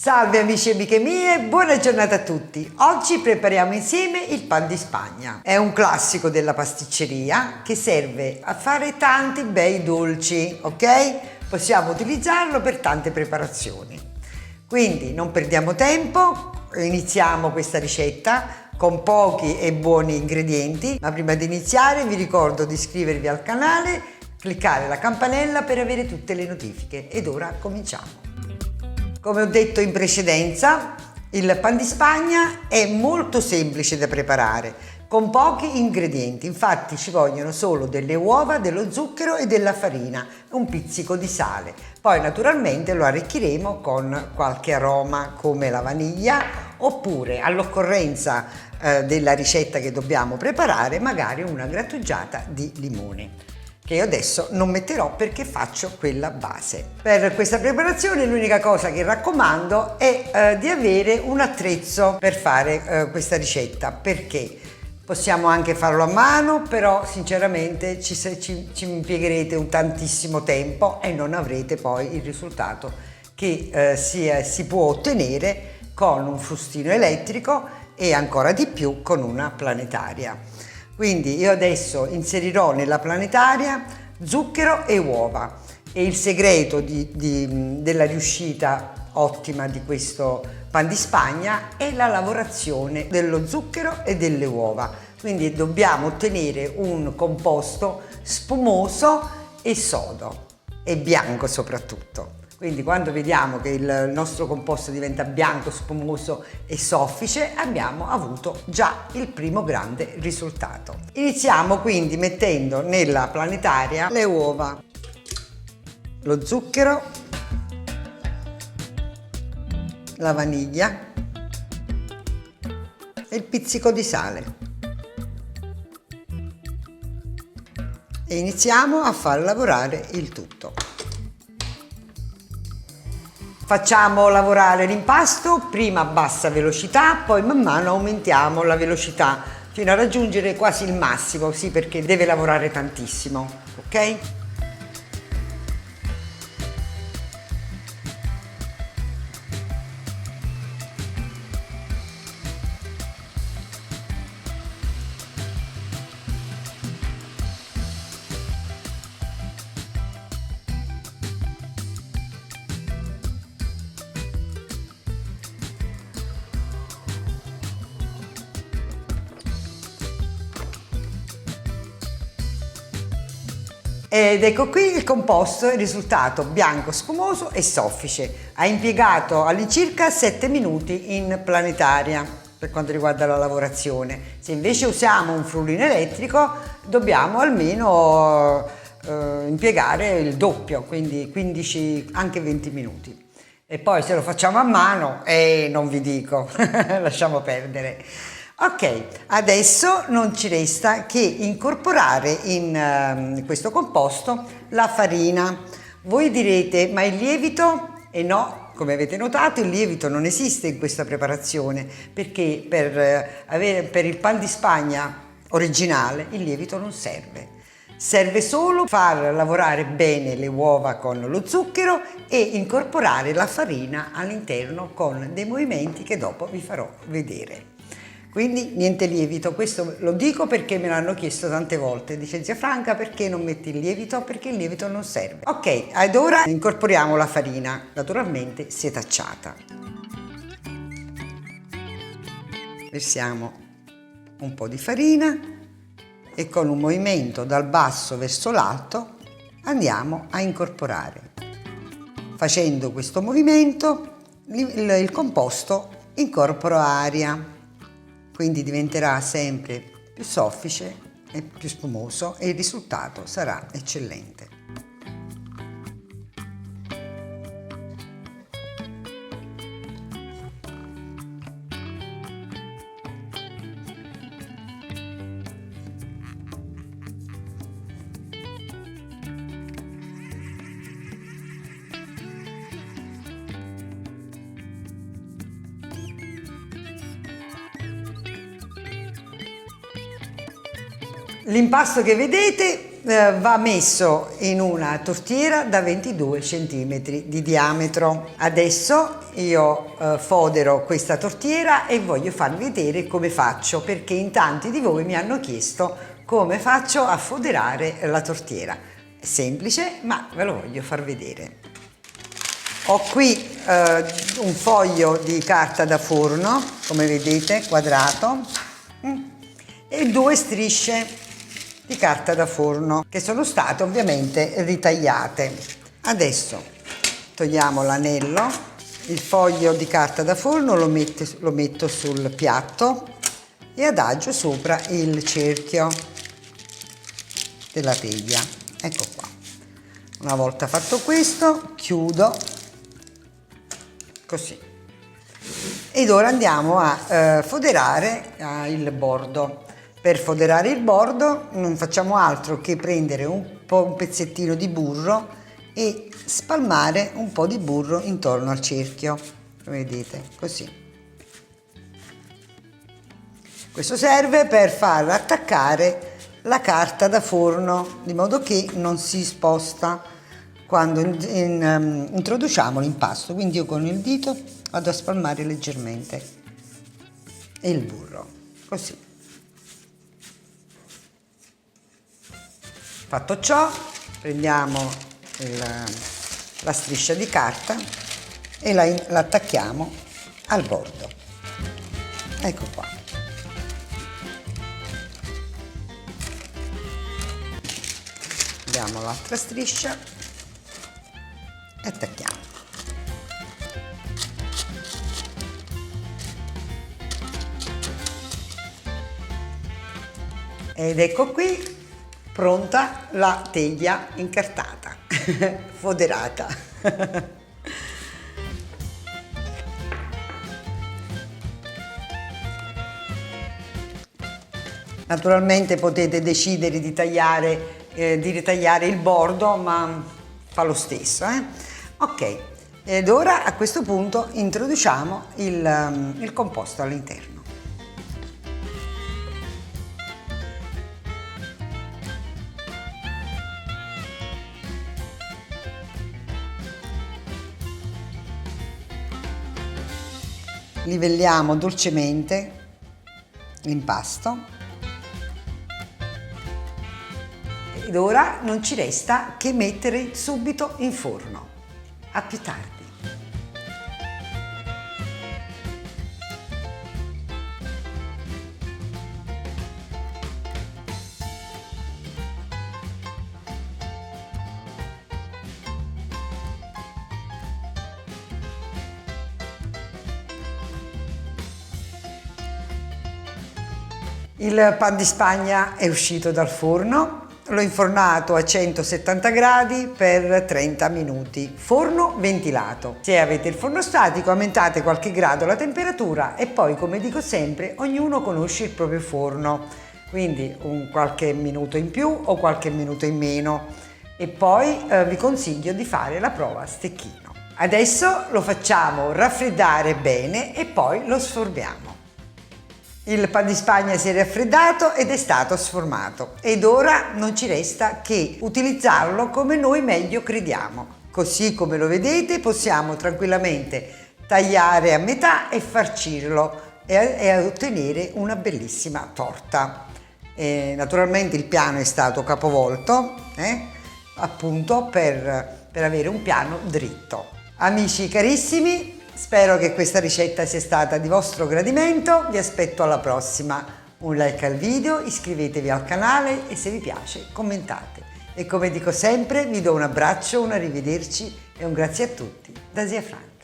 Salve amici e amiche mie, buona giornata a tutti. Oggi prepariamo insieme il pan di Spagna. È un classico della pasticceria che serve a fare tanti bei dolci, ok? Possiamo utilizzarlo per tante preparazioni. Quindi non perdiamo tempo, iniziamo questa ricetta con pochi e buoni ingredienti, ma prima di iniziare vi ricordo di iscrivervi al canale, cliccare la campanella per avere tutte le notifiche ed ora cominciamo. Come ho detto in precedenza, il pan di Spagna è molto semplice da preparare, con pochi ingredienti. Infatti ci vogliono solo delle uova, dello zucchero e della farina, un pizzico di sale. Poi naturalmente lo arricchiremo con qualche aroma come la vaniglia, oppure all'occorrenza della ricetta che dobbiamo preparare, magari una grattugiata di limone, che io adesso non metterò perché faccio quella base. Per questa preparazione l'unica cosa che raccomando è di avere un attrezzo per fare questa ricetta, perché possiamo anche farlo a mano, però sinceramente ci impiegherete un tantissimo tempo e non avrete poi il risultato che si può ottenere con un frustino elettrico e ancora di più con una planetaria. Quindi io adesso inserirò nella planetaria zucchero e uova, e il segreto della riuscita ottima di questo pan di Spagna è la lavorazione dello zucchero e delle uova. Quindi dobbiamo ottenere un composto spumoso e sodo e bianco soprattutto. Quindi quando vediamo che il nostro composto diventa bianco, spumoso e soffice, abbiamo avuto già il primo grande risultato. Iniziamo quindi mettendo nella planetaria le uova, lo zucchero, la vaniglia e il pizzico di sale. E iniziamo a far lavorare il tutto. Facciamo lavorare l'impasto prima a bassa velocità, poi man mano aumentiamo la velocità fino a raggiungere quasi il massimo, sì, perché deve lavorare tantissimo, ok? Ed ecco qui il composto, il risultato bianco, spumoso e soffice. Ha impiegato all'incirca 7 minuti in planetaria per quanto riguarda la lavorazione. Se invece usiamo un frullino elettrico dobbiamo almeno impiegare il doppio, quindi 15, anche 20 minuti. E poi se lo facciamo a mano, non vi dico, lasciamo perdere. Ok, adesso non ci resta che incorporare in questo composto la farina. Voi direte, ma il lievito? E no, come avete notato il lievito non esiste in questa preparazione, perché per il pan di Spagna originale il lievito non serve. Serve solo far lavorare bene le uova con lo zucchero e incorporare la farina all'interno con dei movimenti che dopo vi farò vedere. Quindi niente lievito, questo lo dico perché me l'hanno chiesto tante volte. Dice zia Franca, perché non metti il lievito? Perché il lievito non serve. Ok, ed ora incorporiamo la farina, naturalmente setacciata. Versiamo un po' di farina e con un movimento dal basso verso l'alto andiamo a incorporare. Facendo questo movimento il composto incorpora aria. Quindi diventerà sempre più soffice e più spumoso e il risultato sarà eccellente. L'impasto che vedete va messo in una tortiera da 22 cm di diametro. Adesso io fodero questa tortiera e voglio farvi vedere come faccio, perché in tanti di voi mi hanno chiesto come faccio a foderare la tortiera. È semplice, ma ve lo voglio far vedere. Ho qui un foglio di carta da forno, come vedete, quadrato, e 2 strisce di carta da forno che sono state ovviamente ritagliate. Adesso togliamo l'anello, il foglio di carta da forno lo metto sul piatto e adagio sopra il cerchio della teglia. Ecco qua. Una volta fatto questo, chiudo così. Ed ora andiamo a foderare il bordo. Per foderare il bordo non facciamo altro che prendere un pezzettino di burro e spalmare un po' di burro intorno al cerchio, come vedete, così. Questo serve per far attaccare la carta da forno, di modo che non si sposta quando introduciamo l'impasto. Quindi io con il dito vado a spalmare leggermente il burro, così. Fatto ciò, prendiamo la striscia di carta e la attacchiamo al bordo. Ecco qua. Diamo l'altra striscia e attacchiamo. Ed ecco qui pronta la teglia incartata, foderata. Naturalmente potete decidere di ritagliare il bordo, ma fa lo stesso. Ok, ed ora a questo punto introduciamo il composto all'interno. Livelliamo dolcemente l'impasto ed ora non ci resta che mettere subito in forno. A più tardi. Il pan di Spagna è uscito dal forno, l'ho infornato a 170 gradi per 30 minuti, forno ventilato. Se avete il forno statico aumentate qualche grado la temperatura e poi, come dico sempre, ognuno conosce il proprio forno, quindi un qualche minuto in più o qualche minuto in meno, e poi vi consiglio di fare la prova a stecchino. Adesso lo facciamo raffreddare bene e poi lo sformiamo. Il pan di Spagna si è raffreddato ed è stato sformato ed ora non ci resta che utilizzarlo come noi meglio crediamo. Così come lo vedete possiamo tranquillamente tagliare a metà e farcirlo e ottenere una bellissima torta. Naturalmente il piano è stato capovolto appunto per avere un piano dritto. Amici carissimi, spero che questa ricetta sia stata di vostro gradimento, vi aspetto alla prossima. Un like al video, iscrivetevi al canale e se vi piace commentate. E come dico sempre vi do un abbraccio, un arrivederci e un grazie a tutti da Zia Franca.